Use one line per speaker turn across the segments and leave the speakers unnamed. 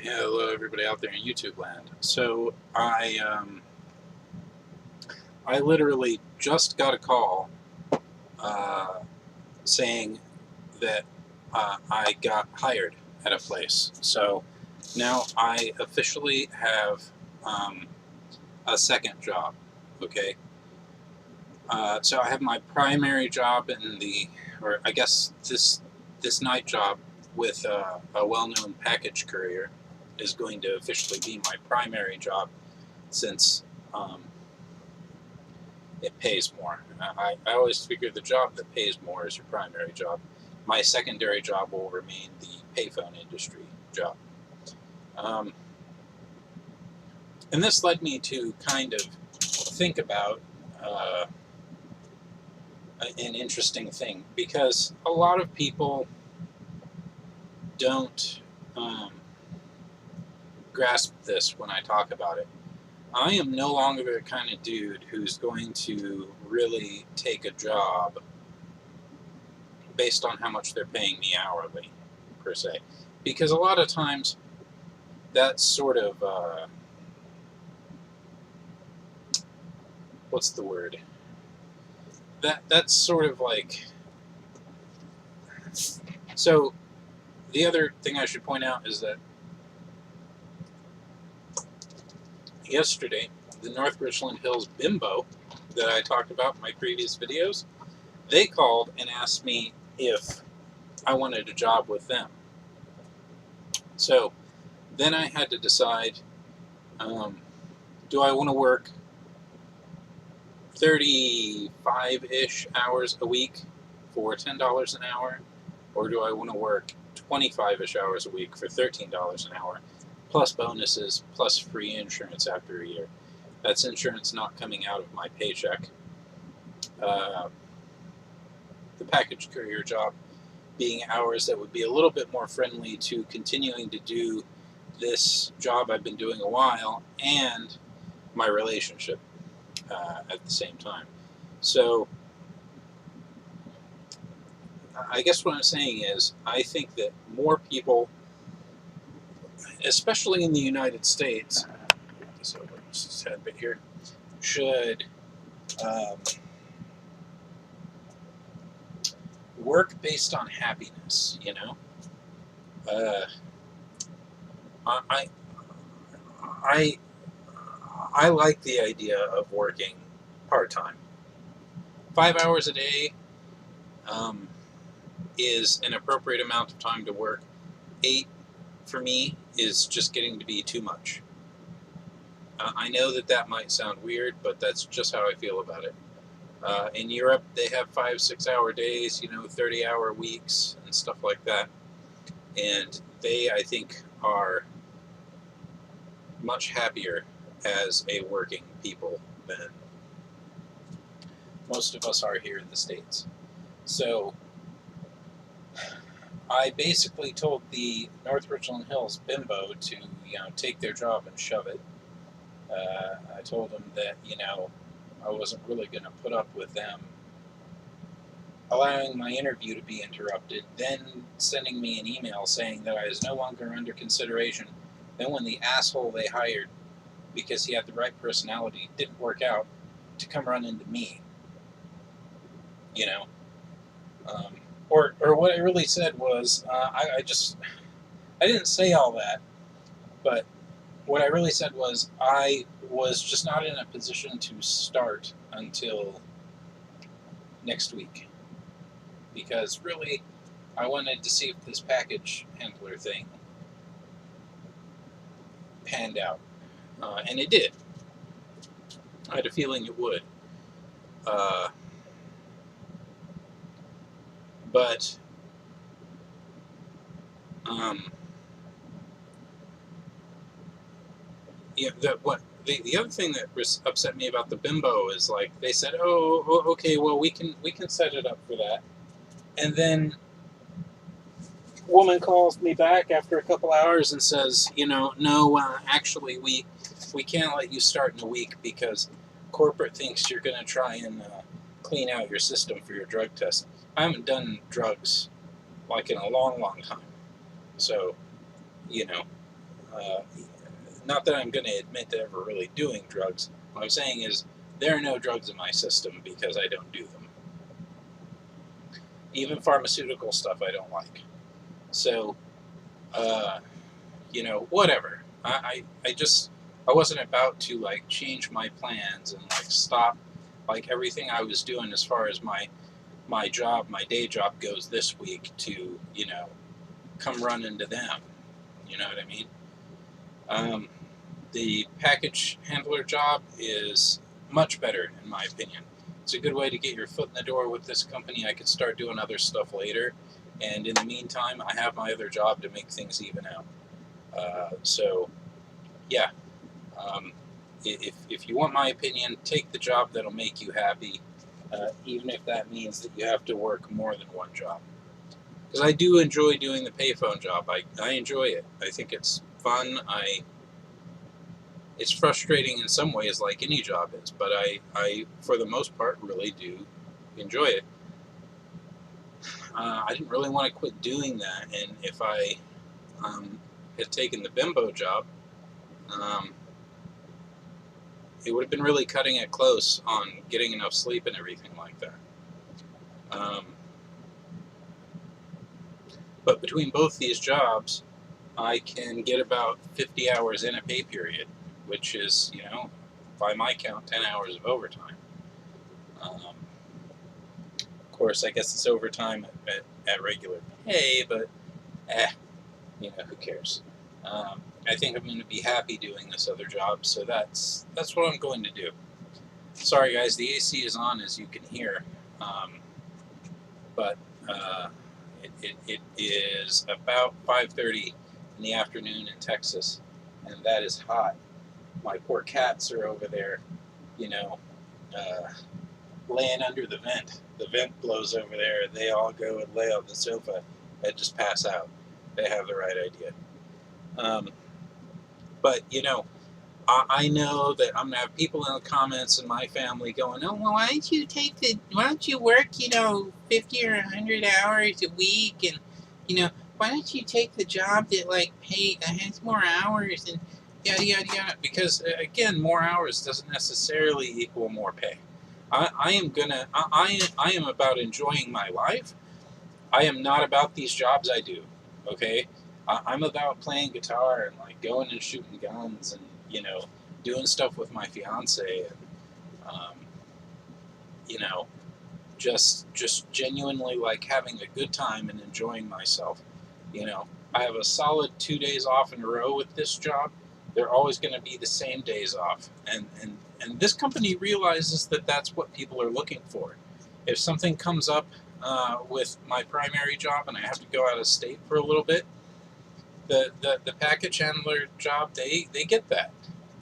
Yeah, hello everybody out there in YouTube land. So I literally just got a call uh, saying that I got hired at a place. So now I officially have a second job. Okay. So I have my primary job or I guess this night job with a well-known package courier is going to officially be my primary job since it pays more. I always figure the job that pays more is your primary job. My secondary job will remain the payphone industry job. Um, and this led me to kind of think about uh, an interesting thing, because a lot of people don't grasp this when I talk about it. I am no longer the kind of dude who's going to really take a job based on how much they're paying me hourly, per se. Because a lot of times, that's sort of, what's the word? That's sort of like, so the other thing I should point out is that yesterday, the North Richland Hills Bimbo that I talked about in my previous videos, they called and asked me if I wanted a job with them. So then I had to decide, do I want to work 35-ish hours a week for $10 an hour, or do I want to work 25-ish hours a week for $13 an hour, plus bonuses, plus free insurance after a year? That's insurance not coming out of my paycheck. The package courier job being hours that would be a little bit more friendly to continuing to do this job I've been doing a while and my relationship at the same time. So I guess what I'm saying is, I think that more people, especially in the United States, so just a tad bit here, should work based on happiness. You know, I I I like the idea of working part time. 5 hours a day is an appropriate amount of time to work. 8 for me is just getting to be too much. I know that might sound weird, but that's just how I feel about it. In Europe, they have 5-6 hour days, 30-hour weeks and stuff like that. And they, I think, are much happier as a working people than most of us are here in the States. So I basically told the North Richland Hills Bimbo to, take their job and shove it. I told them that, I wasn't really going to put up with them allowing my interview to be interrupted, then sending me an email saying that I was no longer under consideration. Then when the asshole they hired, because he had the right personality, didn't work out, to come run into me. Or what I really said was, I didn't say all that, but what I really said was, I was just not in a position to start until next week. Because really, I wanted to see if this package handler thing panned out. And it did. I had a feeling it would. But yeah, the other thing that upset me about the Bimbo is, like, they said, "Oh, okay, well, we can set it up for that," and then woman calls me back after a couple hours and says, "No, actually, we can't let you start in a week because corporate thinks you're going to try and clean out your system for your drug test." I haven't done drugs like in a long, long time, so not that I'm going to admit to ever really doing drugs. What I'm saying is there are no drugs in my system because I don't do them. Even pharmaceutical stuff I don't like. So, whatever. I wasn't about to like change my plans and like stop like everything I was doing as far as my job, my day job goes this week to, come run into them. You know what I mean? The package handler job is much better, in my opinion. It's a good way to get your foot in the door with this company. I could start doing other stuff later, and in the meantime, I have my other job to make things even out. So, yeah. If you want my opinion, take the job that'll make you happy, even if that means that you have to work more than one job. Because I do enjoy doing the payphone job. I enjoy it. I think it's fun. It's frustrating in some ways, like any job is, but I for the most part, really do enjoy it. I didn't really want to quit doing that, and if I had taken the bimbo job, it would have been really cutting it close on getting enough sleep and everything like that. But between both these jobs, I can get about 50 hours in a pay period, which is, by my count, 10 hours of overtime. Of course, I guess it's overtime at regular pay, but who cares? I think I'm going to be happy doing this other job, so that's what I'm going to do. Sorry, guys, the AC is on, as you can hear, but it is about 5:30 in the afternoon in Texas, and that is hot. My poor cats are over there, laying under the vent. The vent blows over there, and they all go and lay on the sofa and just pass out. They have the right idea. But, I know that I'm going to have people in the comments in my family going, oh, well, why don't you work, 50 or 100 hours a week, and, why don't you take the job that, has more hours, and yada, yada, yada, because, again, more hours doesn't necessarily equal more pay. I am about enjoying my life. I am not about these jobs I do, okay? I'm about playing guitar and, going and shooting guns and, doing stuff with my fiance and, just genuinely, having a good time and enjoying myself. I have a solid 2 days off in a row with this job. They're always going to be the same days off. And this company realizes that that's what people are looking for. If something comes up with my primary job and I have to go out of state for a little bit, the package handler job, they get that.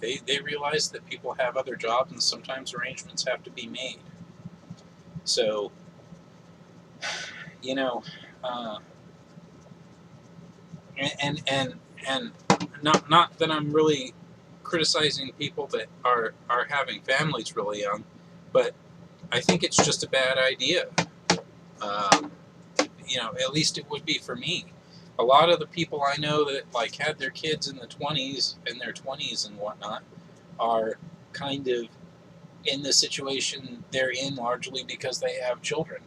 They realize that people have other jobs and sometimes arrangements have to be made. So, and not that I'm really criticizing people that are having families really young, but I think it's just a bad idea. At least it would be for me. A lot of the people I know that had their kids in their 20s and whatnot are kind of in the situation they're in largely because they have children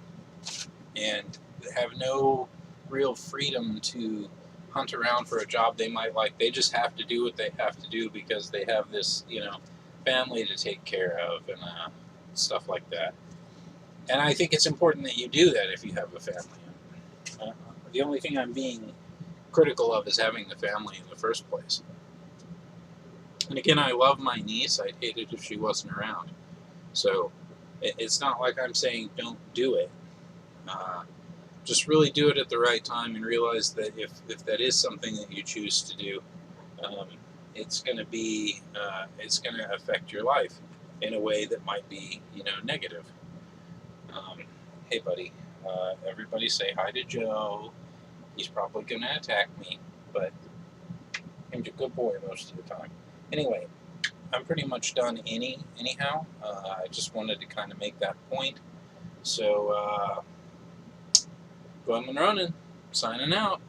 and have no real freedom to hunt around for a job they might like. They just have to do what they have to do because they have this, family to take care of and stuff like that. And I think it's important that you do that if you have a family. The only thing I'm being critical of is having the family in the first place. And again, I love my niece. I'd hate it if she wasn't around. So it's not like I'm saying don't do it. Just really do it at the right time and realize that if that is something that you choose to do, it's going to affect your life in a way that might be, negative. Hey, buddy, everybody say hi to Joe. He's probably going to attack me, but he's a good boy most of the time. Anyway, I'm pretty much done anyhow. I just wanted to kind of make that point. So, goemonronin, signing out.